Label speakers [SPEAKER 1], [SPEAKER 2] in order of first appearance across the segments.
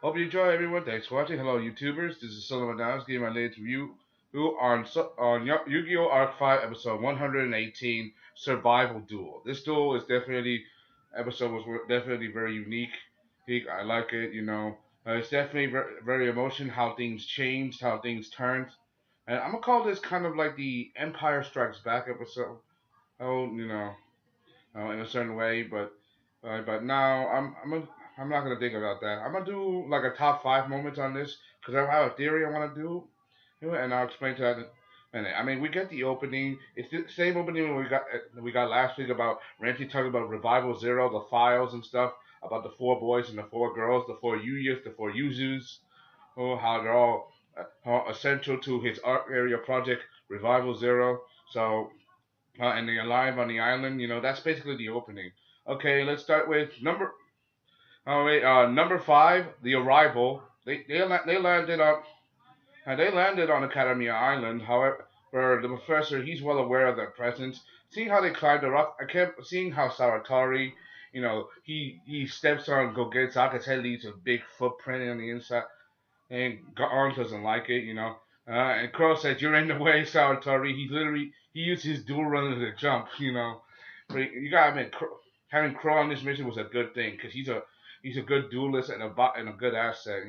[SPEAKER 1] Hope you enjoy, everyone. Thanks for watching. Hello, YouTubers. This is Sellavin. I was giving my latest review on Yu-Gi-Oh! Arc 5, episode 118, Survival Duel. This duel is definitely episode was definitely very unique. I like it. It's definitely very, very emotional how things changed, how things turned, and I'm gonna call this kind of like the Empire Strikes Back episode. Oh, in a certain way. But now I'm not gonna think about that. I'm gonna do like a top five moments on this because I have a theory I want to do, and I'll explain to that in a minute. I mean, we get the opening. It's the same opening we got last week about Ranty talking about Revival Zero, the files and stuff about the four boys and the four girls, the four Yuyos, the four Yuzus, how they're all essential to his art area project Revival Zero. So and they're alive on the island. That's basically the opening. Okay, let's start with number five, the arrival. They landed on Academia Island. However, the professor he's well aware of their presence. Seeing how they climbed the rock, I kept seeing how Saratari, he steps on Gogenzaka's head, leaves a big footprint on the inside, and Arms doesn't like it. And Crow says, "You're in the way, Saratari." He used his dual runner to jump. But you gotta admit, having Crow on this mission was a good thing because he's a good duelist and a good asset.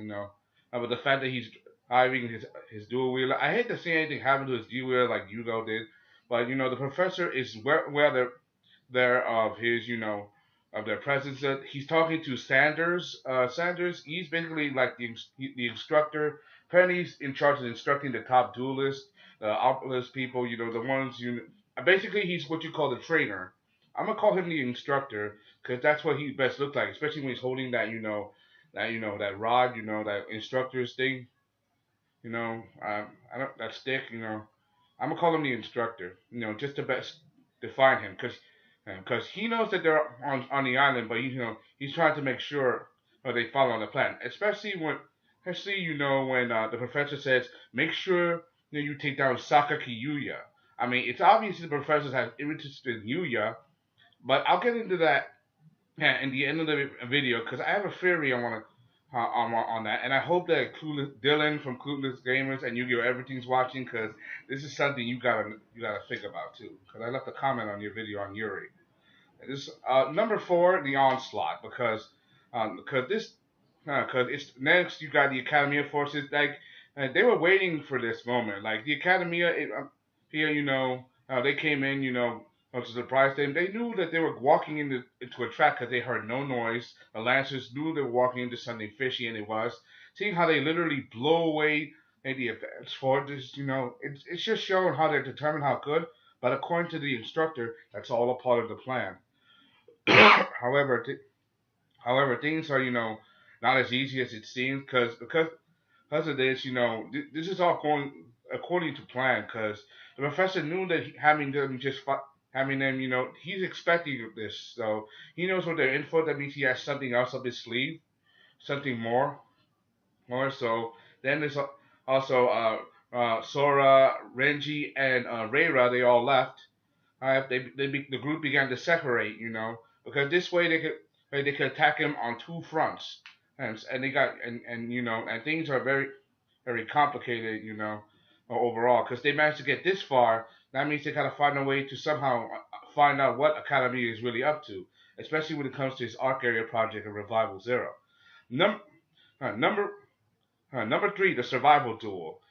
[SPEAKER 1] But the fact that he's driving his dual wheeler, I hate to see anything happen to his dual wheeler like Yugioh did. But the professor is where they're of his of their presence. He's talking to Sanders. Sanders, he's basically like the instructor. Apparently, he's in charge of instructing the top duelists, the opulist people. The ones Basically, he's what you call the trainer. I'm gonna call him the instructor because that's what he best looks like, especially when he's holding that rod, that instructor's thing. I don't that stick. I'm gonna call him the instructor. Just to best define him, because he knows that they're on the island, but he's trying to make sure they follow the plan. Especially when the professor says, make sure you take down Sakaki Yuya. I mean, it's obvious the professors have interest in Yuya, but I'll get into that in the end of the video because I have a theory I want to on that, and I hope that Dylan from Clueless Gamers and Yu-Gi-Oh! Everything's watching because this is something you gotta think about too. Because I left a comment on your video on Yuri. This number four, the onslaught, because it's next. You got the Academia forces. Like they were waiting for this moment. Like the Academia here, they came in, to surprise them. They knew that they were walking into a trap because they heard no noise. The Lancers knew they were walking into something fishy, and it was. Seeing how they literally blow away the advance forces, it's just showing how they're determined, how good. But according to the instructor, that's all a part of the plan. however, th- however, things are not as easy as it seems because of this. This is all going according to plan. Because the professor knew that having them, he's expecting this, so he knows what they're in for. That means he has something else up his sleeve, something more. So then there's also Sora, Renji, and Reira. They all left. The group began to separate, because this way they could attack him on two fronts, and they got and things are very very complicated, overall, because they managed to get this far. That means they gotta find a way to somehow find out what Academy is really up to, especially when it comes to his arc area project of Revival Zero. Num- number Number three, the survival duel.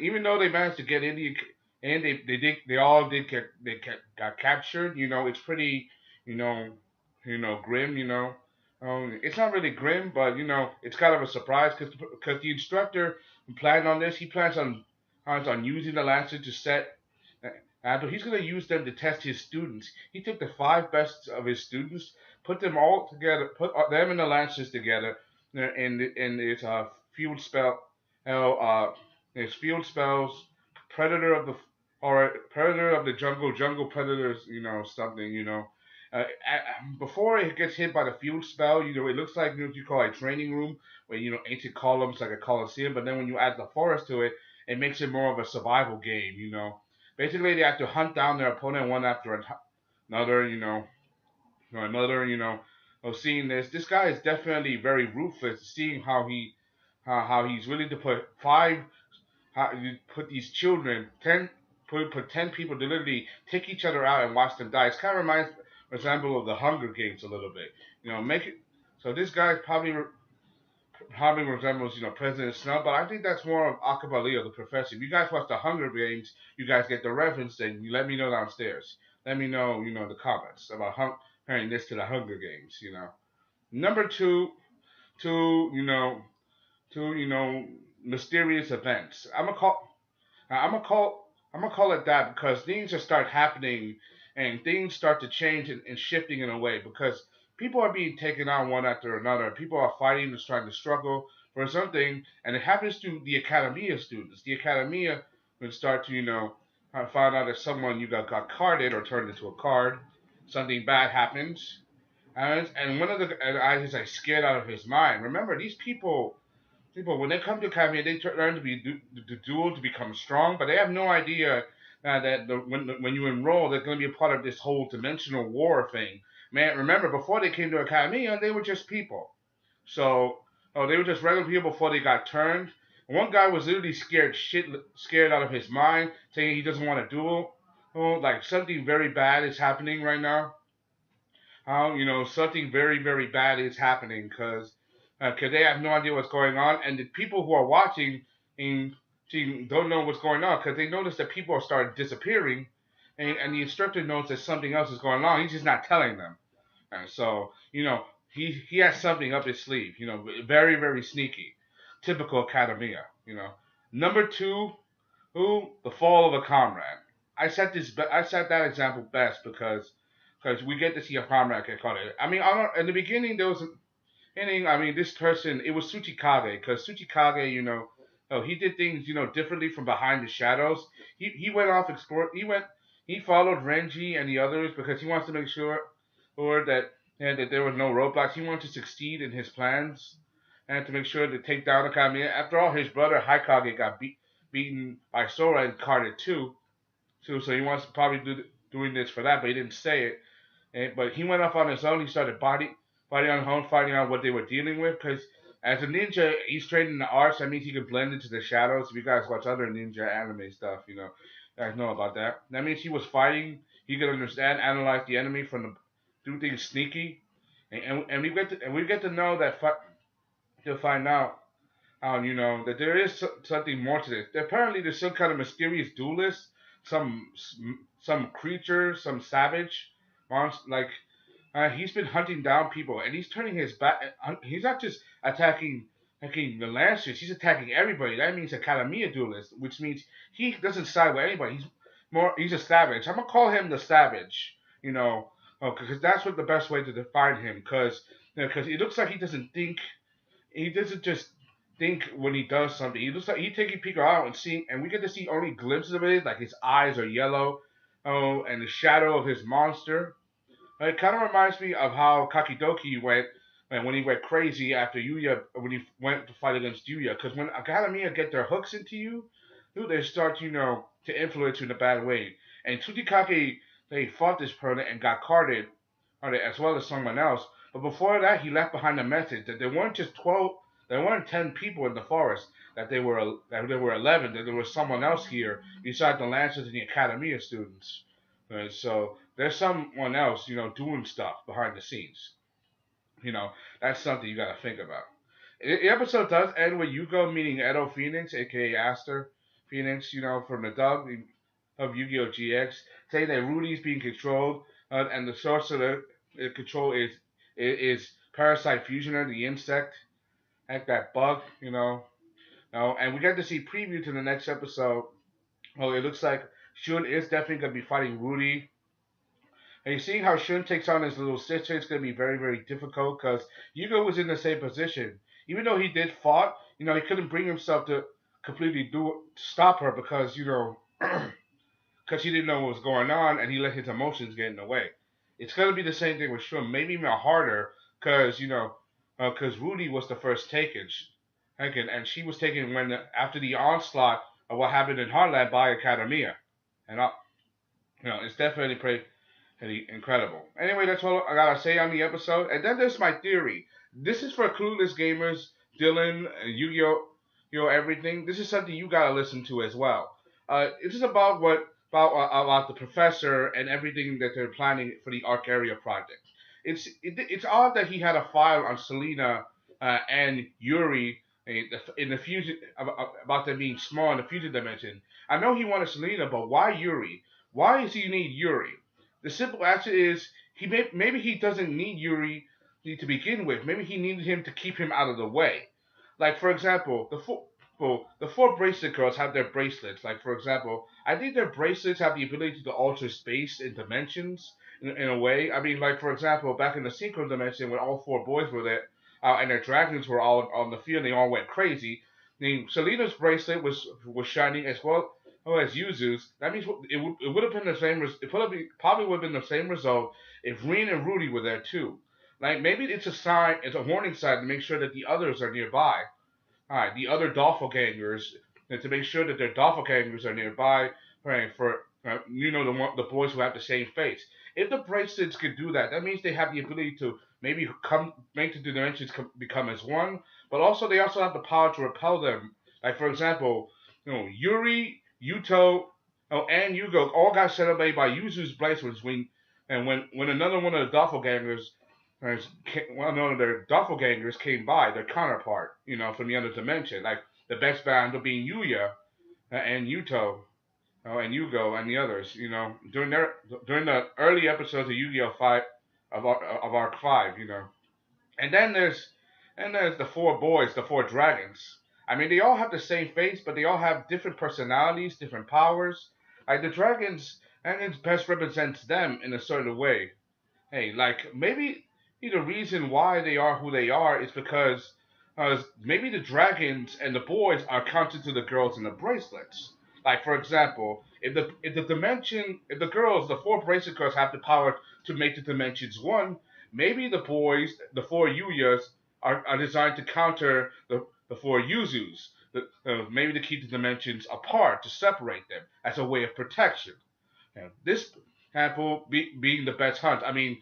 [SPEAKER 1] Even though they managed to get in and they all did got captured. It's pretty you know grim. It's not really grim, but it's kind of a surprise because the instructor planned on this. He plans on using the Lancer to set. After he's going to use them to test his students. He took the five best of his students, put them all together, put them and the Lancers together, and it's a field spell. It's field spells, predator of the or predator of the jungle predators. Something. Before it gets hit by the field spell, it looks like what you call a training room where ancient columns like a coliseum. But then when you add the forest to it, it makes it more of a survival game. Basically they have to hunt down their opponent one after another. Another. seeing this guy is definitely very ruthless. Seeing how he's willing to put how you put these children, put 10 people to literally take each other out and watch them die. It kind of reminds, for example, of the Hunger Games a little bit. Make it so this guy probably resembles President Snow, but I think that's more of Akabali, the professor. If you guys watch the Hunger Games, you guys get the reference. Then you let me know downstairs. Let me know, the comments about comparing this to the Hunger Games. Number two, mysterious events. I'm gonna call it that because things just start happening and things start to change and shifting in a way because people are being taken on one after another. People are fighting, just trying to struggle for something, and it happens to the Academia students. The Academia will start to find out that someone got carded or turned into a card. Something bad happens, and one of the guys is like scared out of his mind. Remember, these people, when they come to academy, they learn to be the duel to become strong, but they have no idea that when you enroll, they're going to be a part of this whole dimensional war thing. Man, remember before they came to academy, they were just people. So, they were just regular people before they got turned. And one guy was literally scared out of his mind, saying he doesn't want to duel. Like something very bad is happening right now. Something very, very bad is happening because they have no idea what's going on, and the people who are watching and don't know what's going on because they notice that people are starting disappearing, and the instructor knows that something else is going on. He's just not telling them, and so he has something up his sleeve. Very, very sneaky, typical academia. Number two, the fall of a comrade. I set that example best because we get to see a comrade get caught. I mean, in the beginning there was I mean, this person, it was Tsuchikage, because Tsuchikage, he did things, differently from behind the shadows. He went off explore. He followed Renji and the others because he wants to make sure, or that there was no roadblocks. He wanted to succeed in his plans and to make sure to take down Akami. After all, his brother Haikage got beaten by Sora and carded too. So he wants to probably doing this for that, but he didn't say it. But he went off on his own. He started fighting on his own, finding out what they were dealing with. Because as a ninja, he's trained in the arts. That means he can blend into the shadows. If you guys watch other ninja anime stuff, you guys know about that. That means he was fighting. He could understand, analyze the enemy do things sneaky, and we get to know that to find out that there is something more to this. Apparently, there's some kind of mysterious duelist, some some creature, some savage monster. Like he's been hunting down people, and he's turning his back. He's not just attacking the Lancers. He's attacking everybody. That means Academia duelist, which means he doesn't side with anybody. He's a savage. I'm gonna call him the savage. Because that's what the best way to define him. Because it looks like he doesn't think. He doesn't just think when he does something. He looks like he's taking people out and we get to see only glimpses of it. Like his eyes are yellow. And the shadow of his monster. It kind of reminds me of how Kakidoki went when he went crazy after Yuya when he went to fight against Yuya. Because when Academia get their hooks into you, they start to influence you in a bad way. And Tsuchikage they fought this person and got carded, as well as someone else. But before that, he left behind a message that there weren't just 12, there weren't 10 people in the forest. That there were 11. That there was someone else here besides the Lancers and the Academia students. So there's someone else, doing stuff behind the scenes. That's something you got to think about. The episode does end with Yugioh meeting Edo Phoenix, aka Aster Phoenix, from the dog of Yu-Gi-Oh! GX, saying that Rudy's being controlled, and the source of the control is Parasite Fusioner, the insect, like that bug, and we get to see preview to the next episode. It looks like Shun is definitely going to be fighting Rudy. And you're seeing how Shun takes on his little sister. It's going to be very, very difficult because Yugo was in the same position. Even though he did fought, he couldn't bring himself to completely stop her because, because he didn't know what was going on and he let his emotions get in the way. It's going to be the same thing with Shun, maybe even harder because, because Rudy was the first taken, and she was taken after the onslaught of what happened in Heartland by Academia. And, it's definitely pretty. Incredible. Anyway, that's all I gotta say on the episode. And then there's my theory. This is for clueless gamers, Dylan, Yu-Gi-Oh, everything. This is something you gotta listen to as well. This is about about the professor and everything that they're planning for the Arc Area project. It's odd that he had a file on Selena and Yuri in the fusion about them being small in the future dimension. I know he wanted Selena, but why Yuri? Why does he need Yuri? The simple answer is maybe he doesn't need Yuri to begin with. Maybe he needed him to keep him out of the way. Like for example, the four bracelet girls have their bracelets. Like for example, I think their bracelets have the ability to alter space and dimensions in a way. I mean, like for example, back in the synchro dimension when all four boys were there and their dragons were all on the field, and they all went crazy. Selena's bracelet was shining as well as Yuzu's. That means it would have been the same. It probably would have been the same result if Reen and Rudy were there too. Like maybe it's a sign, it's a warning sign to make sure that the others are nearby. Alright, the other doppelgangers, and to make sure that their doppelgangers are nearby, right, for the boys who have the same face. If the bracelets could do that, that means they have the ability to maybe make the dimensions become as one, but also they also have the power to repel them. Like for example, Yuri, Yuto, and Yugioh all got set up by Yuzu's bracelets when another one of the doppelgangers one of their doppelgangers came by, their counterpart, from the other dimension. Like the best band of being Yuya and Yuto and Yugioh and the others. During the early episodes of Yu-Gi-Oh! Five of Arc Five. And then there's the four boys, the four dragons. I mean, they all have the same face, but they all have different personalities, different powers. Like the dragons best represents them in a certain way. Hey, like maybe the reason why they are who they are is because maybe the dragons and the boys are counted to the girls in the bracelets. Like for example, if the girls, the four bracelet girls have the power to make the dimensions one, maybe the boys, the four Yuyas, are designed to counter the four Yuzus. Maybe to keep the dimensions apart, to separate them as a way of protection. This example being the best hunt. I mean,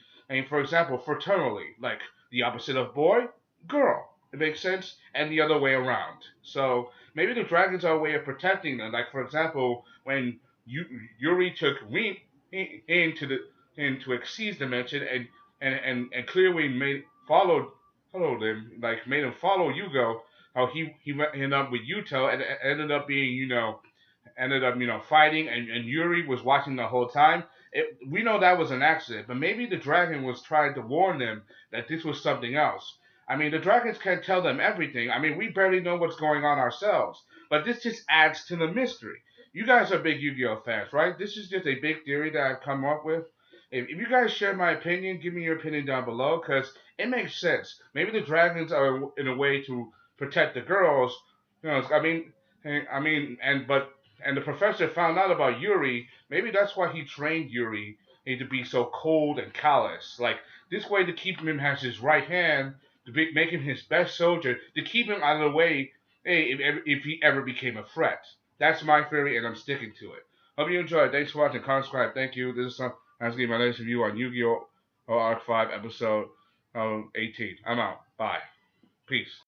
[SPEAKER 1] for example, fraternally, like the opposite of boy, girl. It makes sense, and the other way around. So maybe the dragons are a way of protecting them. Like for example, when Yuri took Rin into Xyz's dimension, and Clearwing followed him, like made him follow Yugo. How he ended up with Yuto and ended up being fighting, and Yuri was watching the whole time. We know that was an accident, but maybe the dragon was trying to warn them that this was something else. I mean, the dragons can't tell them everything. I mean, we barely know what's going on ourselves, but this just adds to the mystery. You guys are big Yu-Gi-Oh fans, right? This is just a big theory that I've come up with. If you guys share my opinion, give me your opinion down below, because it makes sense. Maybe the dragons are in a way to protect the girls. And the professor found out about Yuri. Maybe that's why he trained Yuri to be so cold and callous. Like this way to keep him as his right hand, make him his best soldier, to keep him out of the way. Hey, if he ever became a threat. That's my theory, and I'm sticking to it. Hope you enjoyed. Thanks for watching. Subscribe. Thank you. This is my latest review on Yu-Gi-Oh! Arc 5 episode 18. I'm out. Bye. Peace.